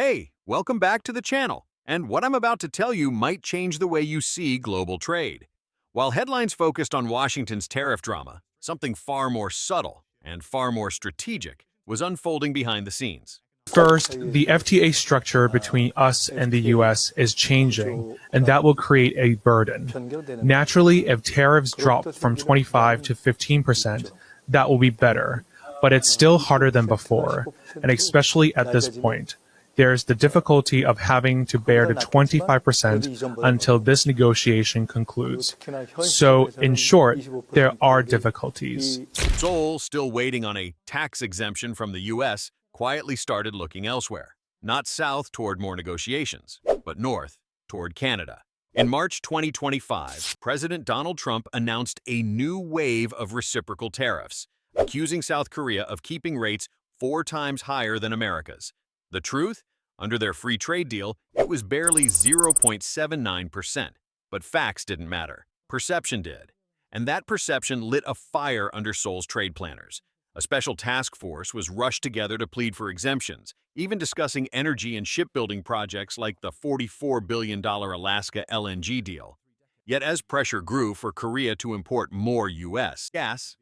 Hey, welcome back to the channel. And what I'm about to tell you might change the way you see global trade. While headlines focused on Washington's tariff drama, something far more subtle and far more strategic was unfolding behind the scenes. First, the FTA structure between us and the US is changing, and that will create a burden. Naturally, if tariffs drop from 25 to 15%, that will be better, but it's still harder than before, and especially at this point. There's the difficulty of having to bear the 25% until this negotiation concludes. So, in short, there are difficulties. Seoul, still waiting on a tax exemption from the US, quietly started looking elsewhere. Not south toward more negotiations, but north toward Canada. In March 2025, President Donald Trump announced a new wave of reciprocal tariffs, accusing South Korea of keeping rates 4 times higher than America's. The truth? Under their free trade deal, it was barely 0.79%. But facts didn't matter. Perception did. And that perception lit a fire under Seoul's trade planners. A special task force was rushed together to plead for exemptions, even discussing energy and shipbuilding projects like the $44 billion Alaska LNG deal. Yet as pressure grew for Korea to import more U.S. gas,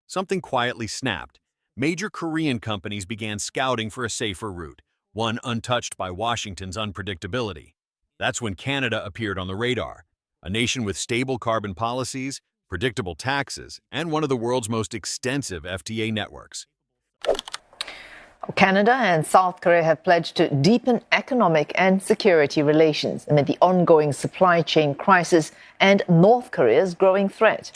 something quietly snapped. Major Korean companies began scouting for a safer route, one untouched by Washington's unpredictability. That's when Canada appeared on the radar, a nation with stable carbon policies, predictable taxes, and one of the world's most extensive FTA networks. Canada and South Korea have pledged to deepen economic and security relations amid the ongoing supply chain crisis and North Korea's growing threat.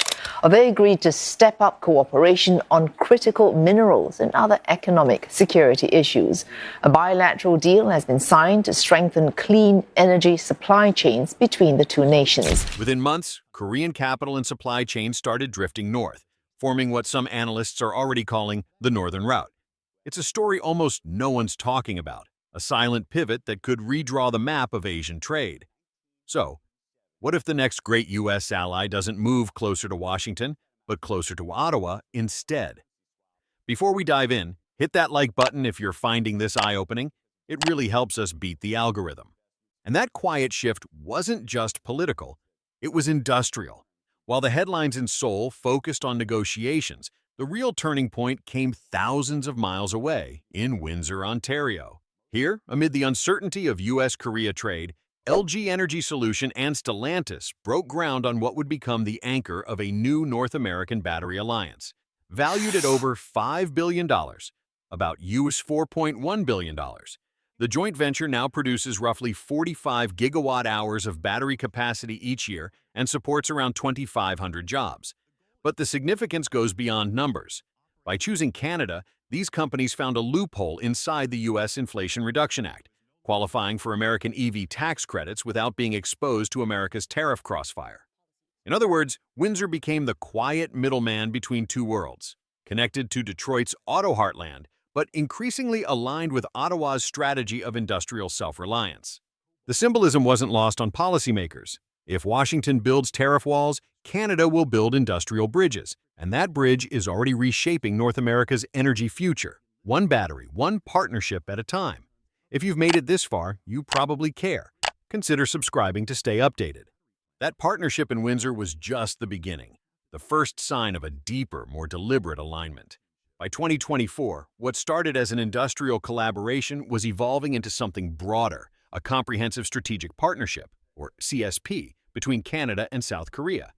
They agreed to step up cooperation on critical minerals and other economic security issues. A bilateral deal has been signed to strengthen clean energy supply chains between the two nations. Within months, Korean capital and supply chains started drifting north, forming what some analysts are already calling the Northern Route. It's a story almost no one's talking about, a silent pivot that could redraw the map of Asian trade. So, what if the next great U.S. ally doesn't move closer to Washington, but closer to Ottawa instead? Before we dive in, hit that like button if you're finding this eye-opening. It really helps us beat the algorithm. And that quiet shift wasn't just political, it was industrial. While the headlines in Seoul focused on negotiations, the real turning point came thousands of miles away in Windsor, Ontario. Here, amid the uncertainty of U.S.-Korea trade, LG Energy Solution and Stellantis broke ground on what would become the anchor of a new North American battery alliance. Valued at over $5 billion, about US $4.1 billion, the joint venture now produces roughly 45 gigawatt-hours of battery capacity each year and supports around 2,500 jobs. But the significance goes beyond numbers. By choosing Canada, these companies found a loophole inside the U.S. Inflation Reduction Act, qualifying for American EV tax credits without being exposed to America's tariff crossfire. In other words, Windsor became the quiet middleman between two worlds, connected to Detroit's auto heartland, but increasingly aligned with Ottawa's strategy of industrial self-reliance. The symbolism wasn't lost on policymakers. If Washington builds tariff walls, Canada will build industrial bridges, and that bridge is already reshaping North America's energy future, one battery, one partnership at a time. If you've made it this far, you probably care. Consider subscribing to stay updated. That partnership in Windsor was just the beginning, the first sign of a deeper, more deliberate alignment. By 2024, what started as an industrial collaboration was evolving into something broader, a comprehensive strategic partnership, or CSP, between Canada and South Korea.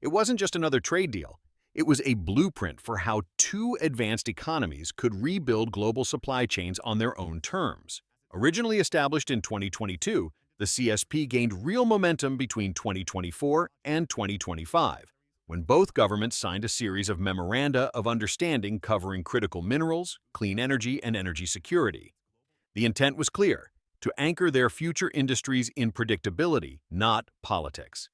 It wasn't just another trade deal. It was a blueprint for how two advanced economies could rebuild global supply chains on their own terms. Originally established in 2022, the CSP gained real momentum between 2024 and 2025, when both governments signed a series of memoranda of understanding covering critical minerals, clean energy, and energy security. The intent was clear: to anchor their future industries in predictability, not politics.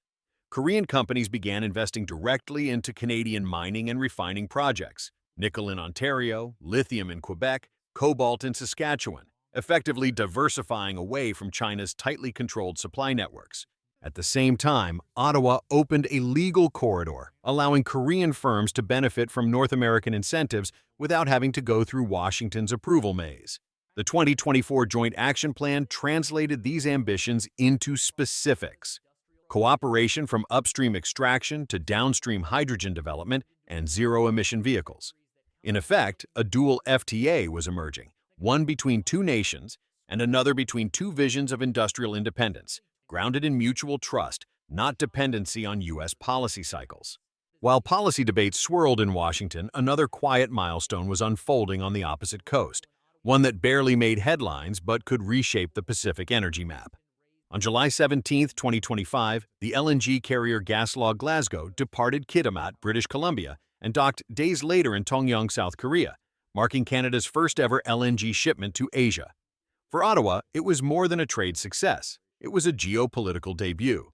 Korean companies began investing directly into Canadian mining and refining projects, nickel in Ontario, lithium in Quebec, cobalt in Saskatchewan, effectively diversifying away from China's tightly controlled supply networks. At the same time, Ottawa opened a legal corridor, allowing Korean firms to benefit from North American incentives without having to go through Washington's approval maze. The 2024 Joint Action Plan translated these ambitions into specifics: cooperation from upstream extraction to downstream hydrogen development and zero-emission vehicles. In effect, a dual FTA was emerging, one between two nations and another between two visions of industrial independence, grounded in mutual trust, not dependency on U.S. policy cycles. While policy debates swirled in Washington, another quiet milestone was unfolding on the opposite coast, one that barely made headlines but could reshape the Pacific energy map. On July 17, 2025, the LNG carrier Gaslog Glasgow departed Kitimat, British Columbia, and docked days later in Tongyang, South Korea, marking Canada's first-ever LNG shipment to Asia. For Ottawa, it was more than a trade success. It was a geopolitical debut.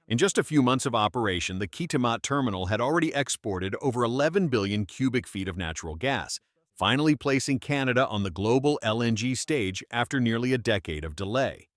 In just a few months of operation, the Kitimat terminal had already exported over 11 billion cubic feet of natural gas, finally placing Canada on the global LNG stage after nearly a decade of delay.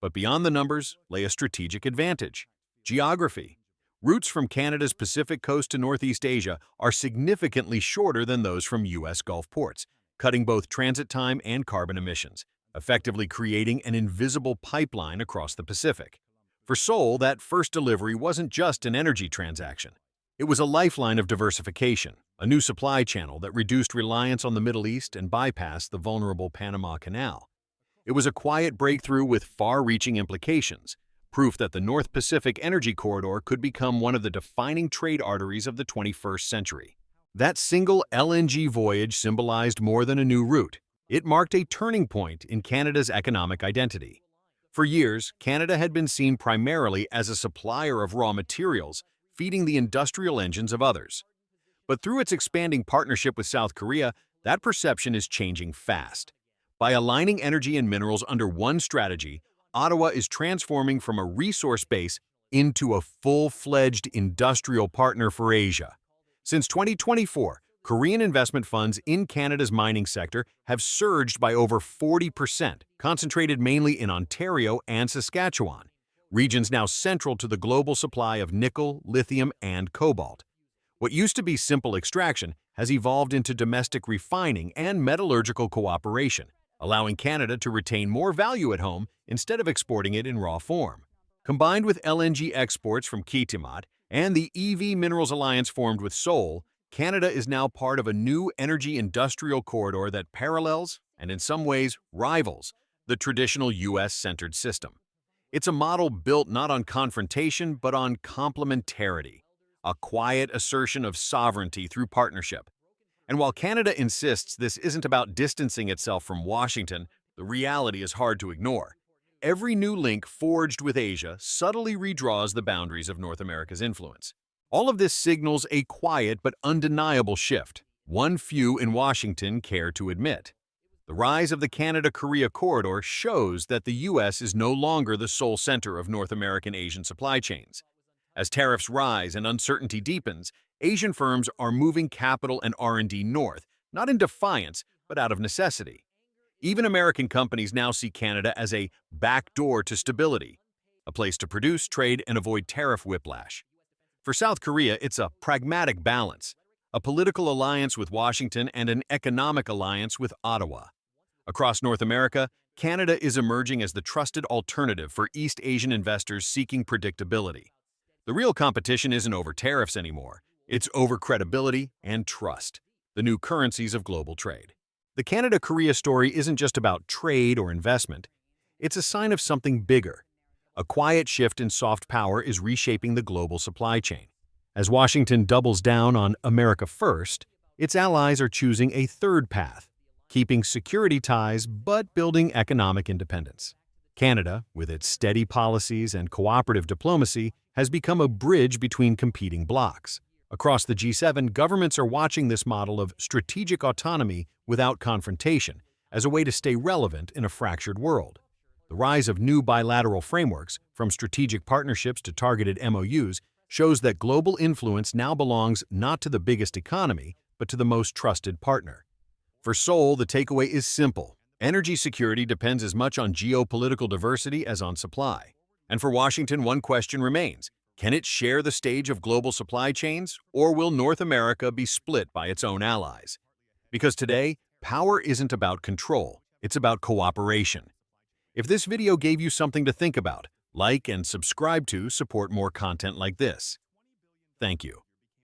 But beyond the numbers lay a strategic advantage: geography. Routes from Canada's Pacific coast to Northeast Asia are significantly shorter than those from U.S. Gulf ports, cutting both transit time and carbon emissions, effectively creating an invisible pipeline across the Pacific. For Seoul, that first delivery wasn't just an energy transaction. It was a lifeline of diversification, a new supply channel that reduced reliance on the Middle East and bypassed the vulnerable Panama Canal. It was a quiet breakthrough with far-reaching implications, proof that the North Pacific Energy Corridor could become one of the defining trade arteries of the 21st century. That single LNG voyage symbolized more than a new route. It marked a turning point in Canada's economic identity. For years, Canada had been seen primarily as a supplier of raw materials, feeding the industrial engines of others. But through its expanding partnership with South Korea, that perception is changing fast. By aligning energy and minerals under one strategy, Ottawa is transforming from a resource base into a full-fledged industrial partner for Asia. Since 2024, Korean investment funds in Canada's mining sector have surged by over 40%, concentrated mainly in Ontario and Saskatchewan, regions now central to the global supply of nickel, lithium, and cobalt. What used to be simple extraction has evolved into domestic refining and metallurgical cooperation, allowing Canada to retain more value at home instead of exporting it in raw form. Combined with LNG exports from Kitimat and the EV Minerals Alliance formed with Seoul, Canada is now part of a new energy industrial corridor that parallels, and in some ways rivals, the traditional U.S.-centered system. It's a model built not on confrontation but on complementarity, a quiet assertion of sovereignty through partnership. And while Canada insists this isn't about distancing itself from Washington, the reality is hard to ignore. Every new link forged with Asia subtly redraws the boundaries of North America's influence. All of this signals a quiet but undeniable shift, one few in Washington care to admit. The rise of the Canada-Korea corridor shows that the U.S. is no longer the sole center of North American-Asian supply chains. As tariffs rise and uncertainty deepens, Asian firms are moving capital and R&D north, not in defiance, but out of necessity. Even American companies now see Canada as a backdoor to stability, a place to produce, trade, and avoid tariff whiplash. For South Korea, it's a pragmatic balance, a political alliance with Washington and an economic alliance with Ottawa. Across North America, Canada is emerging as the trusted alternative for East Asian investors seeking predictability. The real competition isn't over tariffs anymore. It's over credibility and trust, the new currencies of global trade. The Canada-Korea story isn't just about trade or investment. It's a sign of something bigger. A quiet shift in soft power is reshaping the global supply chain. As Washington doubles down on America first, its allies are choosing a third path, keeping security ties but building economic independence. Canada, with its steady policies and cooperative diplomacy, has become a bridge between competing blocs. Across the G7, governments are watching this model of strategic autonomy without confrontation as a way to stay relevant in a fractured world. The rise of new bilateral frameworks, from strategic partnerships to targeted MOUs, shows that global influence now belongs not to the biggest economy, but to the most trusted partner. For Seoul, the takeaway is simple. Energy security depends as much on geopolitical diversity as on supply. And for Washington, one question remains. Can it share the stage of global supply chains, or will North America be split by its own allies? Because today, power isn't about control. It's about cooperation. If this video gave you something to think about, like and subscribe to support more content like this. Thank you.